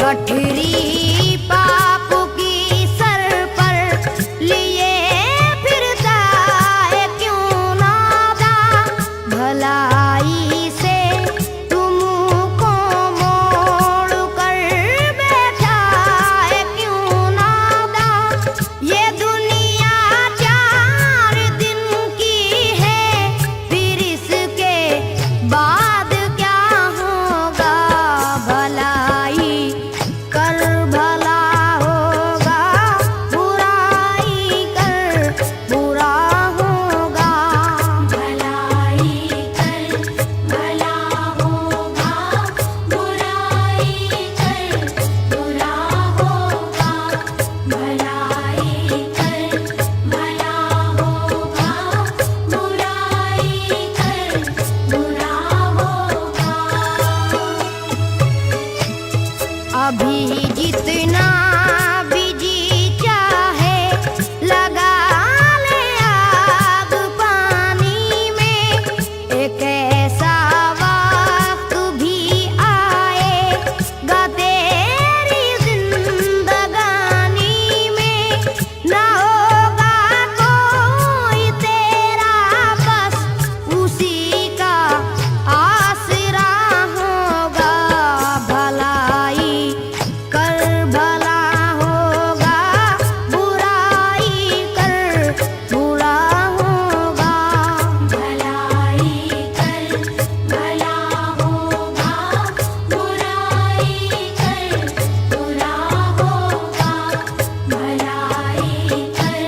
गठरी पाप की सर पर लिए फिरता है क्यों नादा, भलाई से तुमको मोड़ कर बैठा है क्यों नादा। ये दुनिया 4 दिन की है, फिर इसके बाद क्या होगा, भलाई कर भला होगा, बुराई कर बुरा होगा। भलाई कर भला होगा, बुराई कर बुरा होगा। भलाई कर भला होगा, बुराई कर बुरा होगा। अभी जितना भी जी चाहे लगा ले आग पानी में, एक ऐसा वक्त भी आएगा तेरी जिंदगानी में, ना होगा कोई तेरा बस उसी का आसरा होगा। भलाई कर भला होगा, बुराई कर बुरा होगा। भलाई कर भला होगा, बुराई कर बुरा होगा। भलाई कर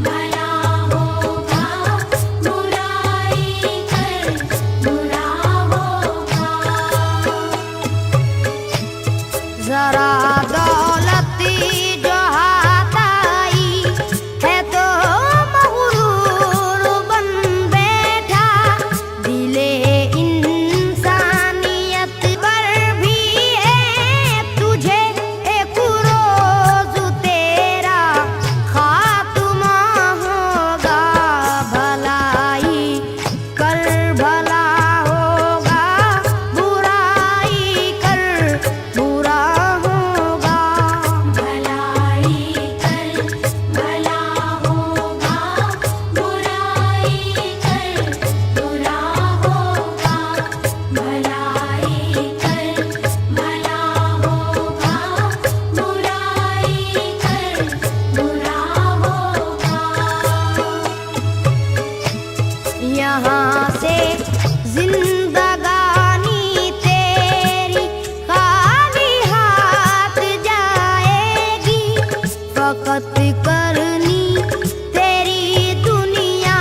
भला होगा, बुराई कर बुरा होगा। जरा दौलत जो हाथ आई है तो मगरूर बन बैठा, दिले इंसानियत पर भी है तुझे एक रोज तेरा खात्मा होगा। भलाई कर भला होगा, बुराई कर बुरा होगा। भलाई कर भला होगा, बुराई कर बुरा होगा। भलाई कर भला होगा, बुराई कर बुरा होगा। यहाँ से जिंदगानी तेरी खाली हाथ जाएगी, फकत करनी तेरी दुनिया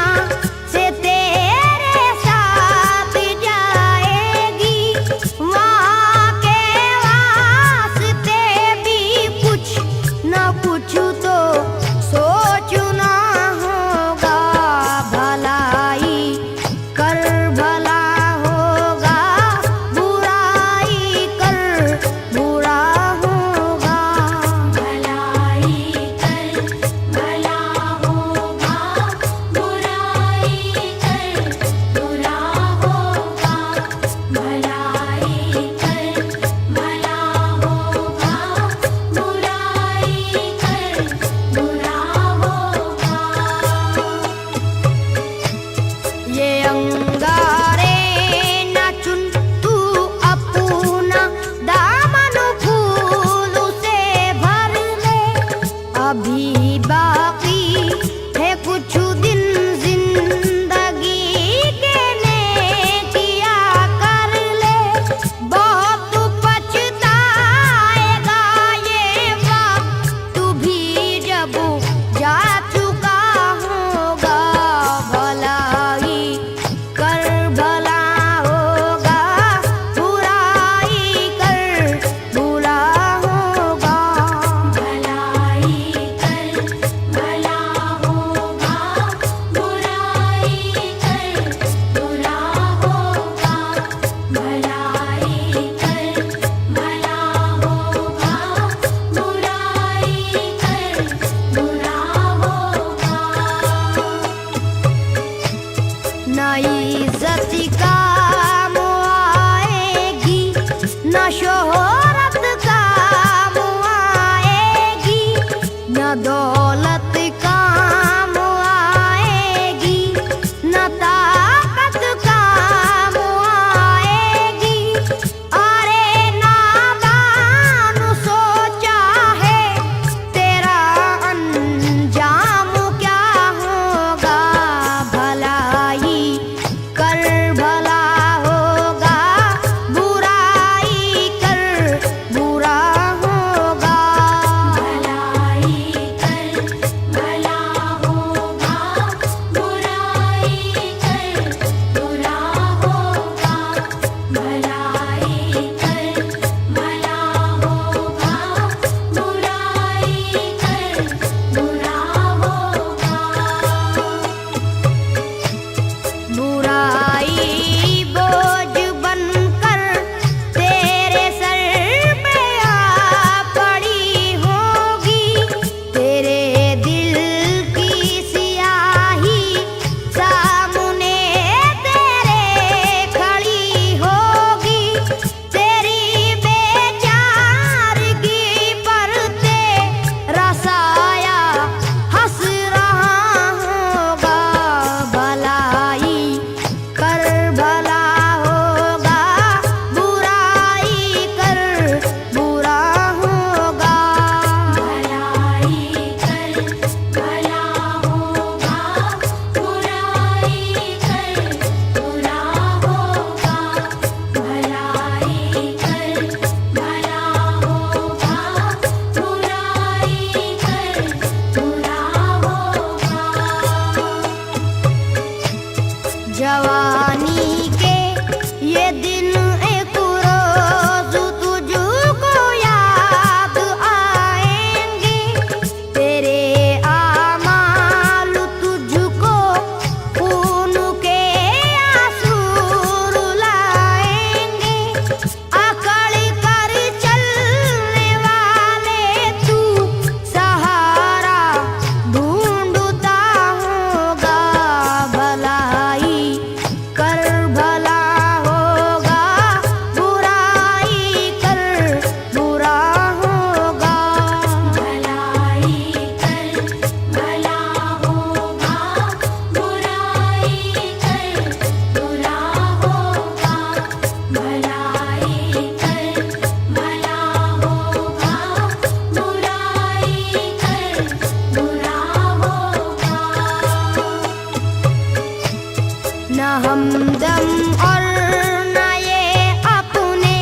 से तेरे साथ जाएगी। वहाँ के वास्ते भी कुछ न कुछ तो सोचना होगा। भलाई कर भला होगा, बुराई कर बुरा होगा। भलाई कर भला होगा, बुराई कर बुरा होगा। भलाई कर भला होगा, बुराई कर बुरा होगा। ये अंगारे न चुन तू अपना दामन फूल से भर ले, अभी बाकी है कुछ दिन जिंदगी के, नेकिया कर ले। बहुत पछताएगा ये वक्त भी जब जा चुका होगा। भलाई कर भला होगा, बुराई कर बुरा होगा। भलाई कर भला होगा, बुराई कर बुरा होगा। भलाई कर भला होगा, बुराई कर बुरा होगा। न इज्जत काम आएगी, न शोहरत का जवानी के ये दिन एक रोज तुझको याद आएंगे, तेरे आमाल तुझको खून के आंसू रुलाएंगे। अकड़ कर चलने वाले तू सहारा ढूंढता होगा, भलाई कर भला होगा, बुराई कर बुरा होगा। भलाई कर भला होगा, बुराई कर बुरा होगा। भलाई कर भला होगा, बुराई कर बुरा होगा। न हमदम और न ये अपने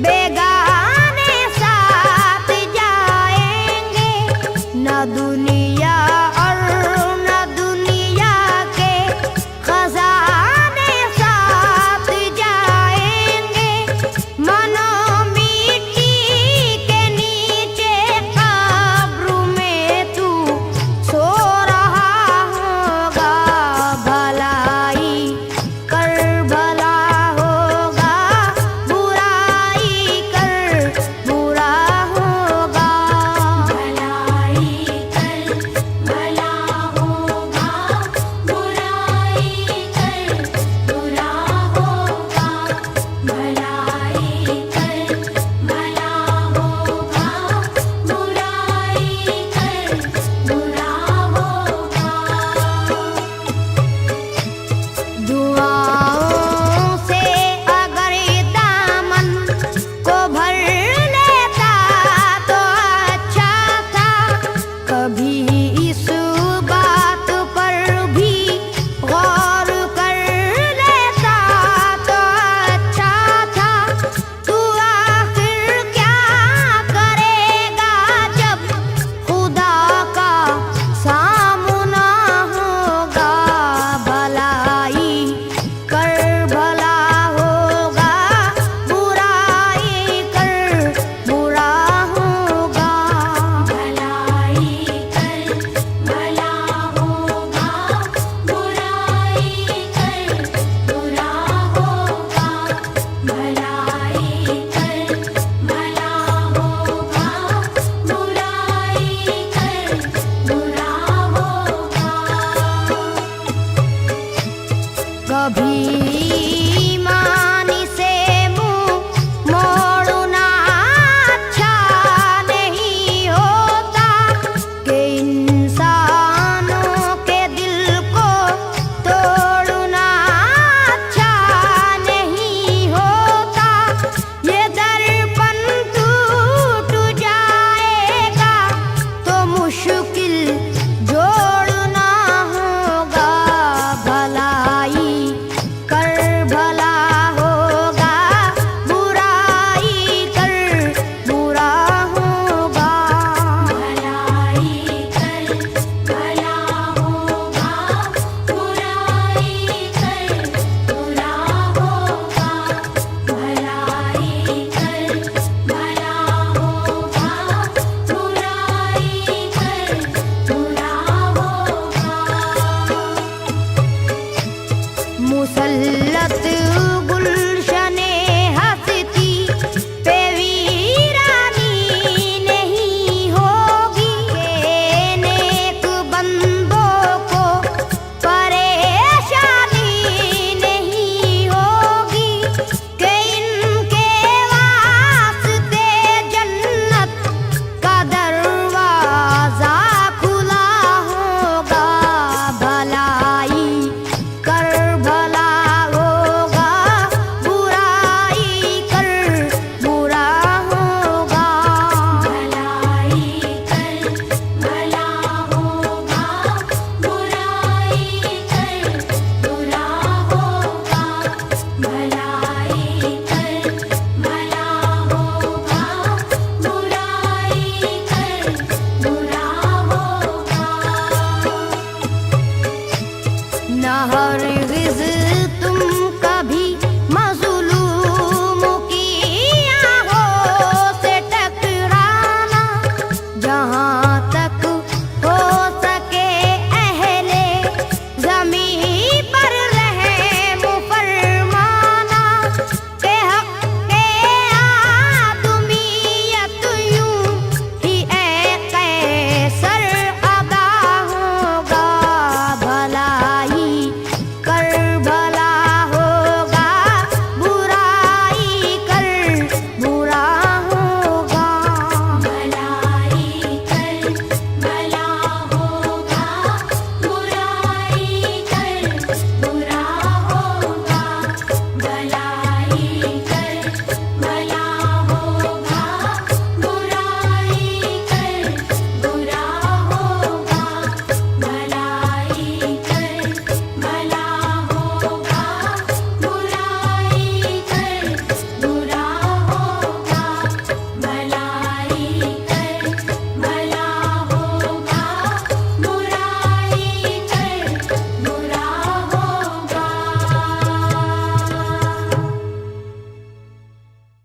बेगाने साथ जाएंगे, न दुनिया और न दुनिया के खजाने साथ जाएंगे। मनो मिट्टी के नीचे कब्र में तू सो रहा होगा, भलाई कर भला होगा, बुराई कर बुरा होगा। भलाई कर भला होगा, बुराई कर बुरा होगा। भलाई कर भला होगा, बुराई कर बुरा होगा। दुआओं से अगर दामन को भर लेता तो अच्छा था, कभी इस बात पर भी गौर कर लेता तो अच्छा था। तू आखिर क्या करेगा जब खुदा का सामना होगा, भलाई कर भला होगा, बुराई कर बुरा होगा। भलाई कर भला होगा, बुराई कर बुरा होगा। भलाई कर भला होगा, बुराई कर बुरा होगा। कभी मानी से मुंह मोड़ना अच्छा नहीं होता, कि इंसानों के दिल को तोड़ना अच्छा नहीं होता। ये दर्पण टूट जाएगा तो मुश्किल जोड़ना होगा, भलाई कर भला होगा, बुराई कर बुरा होगा। भलाई कर भला होगा, बुराई कर बुरा होगा। भलाई कर भला होगा, बुराई कर बुरा होगा। मुसल्लत गुलशने हंसती पे वीरानी नहीं होगी, नेक बंदों को परेशानी नहीं होगी, कि इनके वास्ते जन्नत का दरवाजा खुला होगा, भलाई कर भला होगा, हरगिज़ तुम